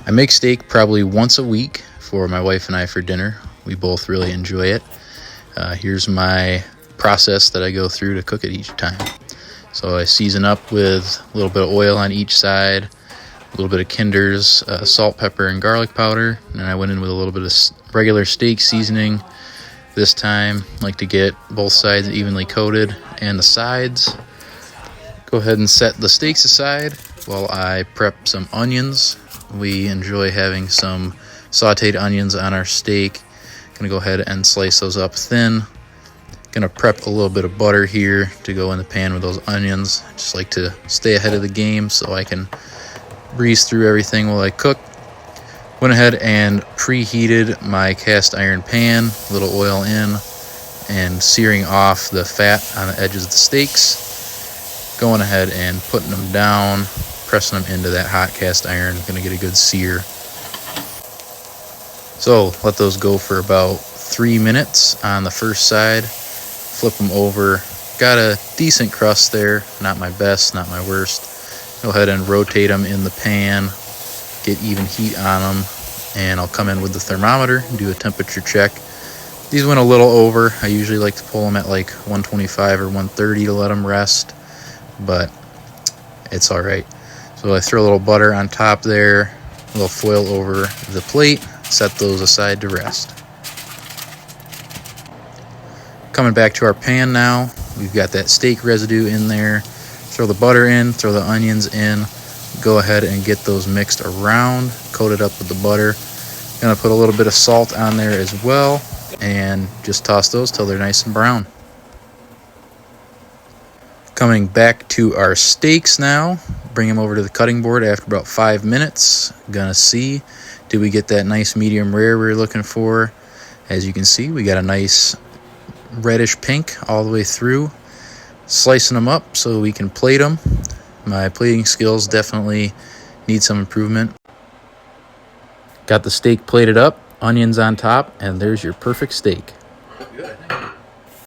I make steak probably once a week for my wife and I for dinner. We both really enjoy it. Here's my process that I go through to cook it each time. So I season up with a little bit of oil on each side, a little bit of Kinder's salt, pepper, and garlic powder. And I went in with a little bit of regular steak seasoning this time. I like to get both sides evenly coated and the sides. Go ahead and set the steaks aside while I prep some onions. We enjoy having some sauteed onions on our steak. Gonna go ahead and slice those up thin. Gonna prep a little bit of butter here to go in the pan with those onions. Just like to stay ahead of the game so I can breeze through everything while I cook. Went ahead and preheated my cast iron pan, a little oil in, and searing off the fat on the edges of the steaks. Going ahead and putting them down, pressing them into that hot cast iron. Gonna get a good sear. So let those go for about 3 minutes on the first side. Flip them over. Got a decent crust there, not my best, not my worst. Go ahead and rotate them in the pan, get even heat on them, and I'll come in with the thermometer and do a temperature check. These went a little over. I usually like to pull them at like 125 or 130 to let them rest, but it's all right. So I throw a little butter on top there, a little foil over the plate, set those aside to rest. Coming back to our pan now, we've got that steak residue in there. Throw the butter in, throw the onions in, go ahead and get those mixed around, coat it up with the butter. Gonna put a little bit of salt on there as well, and just toss those till they're nice and brown. Coming back to our steaks now, bring them over to the cutting board after about 5 minutes. Gonna see, did we get that nice medium rare we were looking for? As you can see, we got a nice reddish pink all the way through. Slicing them up so we can plate them. My plating skills definitely need some improvement. Got the steak plated up, onions on top, and there's your perfect steak.